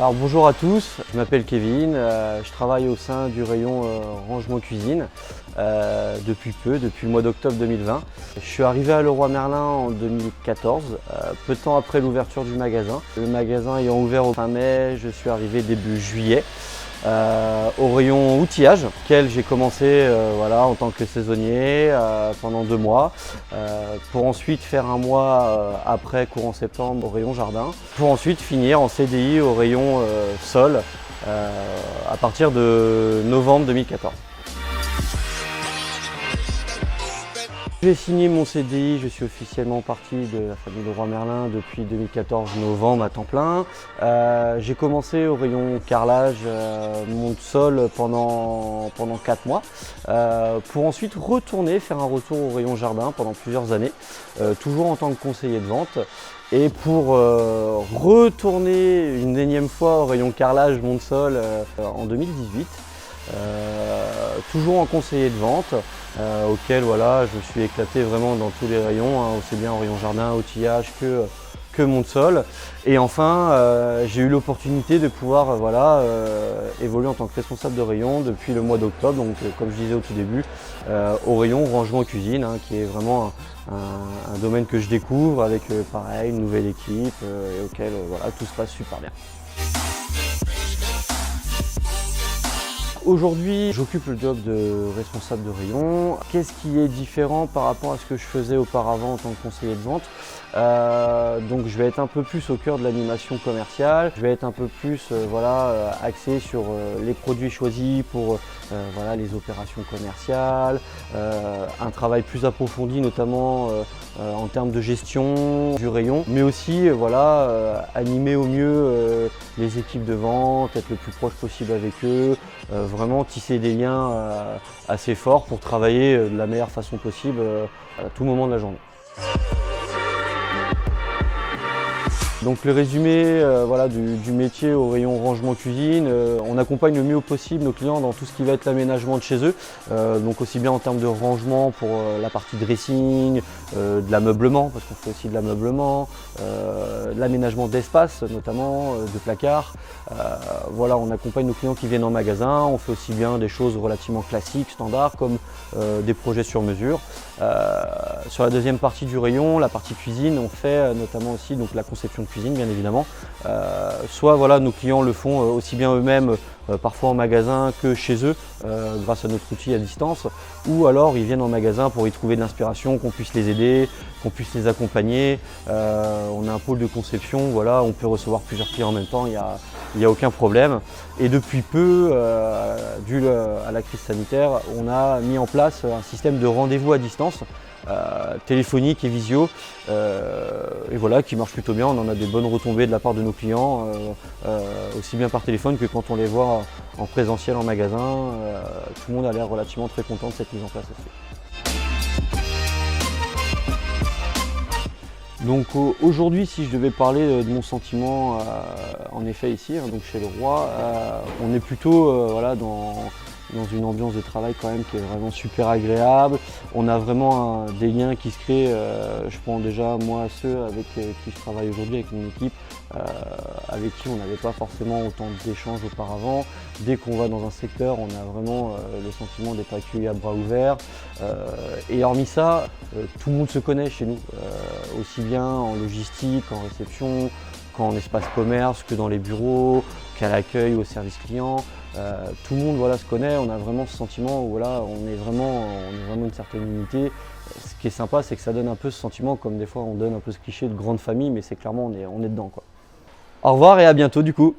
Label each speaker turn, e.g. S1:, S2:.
S1: Alors bonjour à tous, je m'appelle Kevin, je travaille au sein du rayon rangement cuisine depuis le mois d'octobre 2020. Je suis arrivé à Leroy Merlin en 2014, peu de temps après l'ouverture du magasin. Le magasin ayant ouvert au fin mai, je suis arrivé début juillet. Au rayon outillage, auquel j'ai commencé en tant que saisonnier pendant 2 mois, pour ensuite faire un mois après, courant septembre, au rayon jardin, pour ensuite finir en CDI au rayon sol à partir de novembre 2014. J'ai signé mon CDI, je suis officiellement parti de la famille Leroy Merlin depuis 2014 novembre à temps plein. J'ai commencé au rayon carrelage, monte sol pendant 4 mois, pour ensuite faire un retour au rayon jardin pendant plusieurs années, toujours en tant que conseiller de vente. Et pour retourner une énième fois au rayon carrelage, monte sol en 2018. Toujours en conseiller de vente, auquel je me suis éclaté vraiment dans tous les rayons, aussi bien en rayon jardin, outillage que monte-sol. Et enfin, j'ai eu l'opportunité de pouvoir évoluer en tant que responsable de rayon depuis le mois d'octobre, donc comme je disais au tout début, au rayon rangement cuisine, qui est vraiment un domaine que je découvre avec pareil, une nouvelle équipe et auquel tout se passe super bien. Aujourd'hui, j'occupe le job de responsable de rayon. Qu'est-ce qui est différent par rapport à ce que je faisais auparavant en tant que conseiller de vente? Donc je vais être un peu plus au cœur de l'animation commerciale, je vais être un peu plus axé sur les produits choisis pour les opérations commerciales, un travail plus approfondi notamment en termes de gestion du rayon, mais aussi animer au mieux les équipes de vente, être le plus proche possible avec eux, vraiment tisser des liens assez forts pour travailler de la meilleure façon possible à tout moment de la journée. Donc le résumé du métier au rayon rangement cuisine, on accompagne le mieux possible nos clients dans tout ce qui va être l'aménagement de chez eux, donc aussi bien en termes de rangement pour la partie dressing, de l'ameublement, parce qu'on fait aussi de l'ameublement, de l'aménagement d'espace notamment, de placards. On accompagne nos clients qui viennent en magasin, on fait aussi bien des choses relativement classiques, standards, comme des projets sur mesure. Sur la deuxième partie du rayon, la partie cuisine, on fait notamment aussi donc, la conception de cuisine bien évidemment. Soit nos clients le font aussi bien eux-mêmes, parfois en magasin que chez eux, grâce à notre outil à distance, ou alors ils viennent en magasin pour y trouver de l'inspiration, qu'on puisse les aider, qu'on puisse les accompagner. On a un pôle de conception, on peut recevoir plusieurs clients en même temps, il n'y a aucun problème. Et depuis peu, dû à la crise sanitaire, on a mis en place un système de rendez-vous à distance, téléphonique et visio, qui marche plutôt bien. On en a des bonnes retombées de la part de nos clients, aussi bien par téléphone que quand on les voit en présentiel en magasin. Tout le monde a l'air relativement très content de cette mise en place aussi. Donc aujourd'hui, si je devais parler de mon sentiment, en effet ici, donc chez Leroy, on est plutôt dans une ambiance de travail quand même qui est vraiment super agréable. On a vraiment des liens qui se créent. Je prends déjà moi ceux avec qui je travaille aujourd'hui, avec mon équipe, avec qui on n'avait pas forcément autant d'échanges auparavant. Dès qu'on va dans un secteur, on a vraiment le sentiment d'être accueilli à bras ouverts. Et hormis ça, tout le monde se connaît chez nous, aussi bien en logistique, en réception, qu'en espace commerce, que dans les bureaux, qu'à l'accueil, au service client. Tout le monde se connaît, on a vraiment ce sentiment où on est vraiment une certaine unité. Ce qui est sympa, c'est que ça donne un peu ce sentiment, comme des fois on donne un peu ce cliché de grande famille, mais c'est clairement on est dedans, quoi. Au revoir et à bientôt du coup.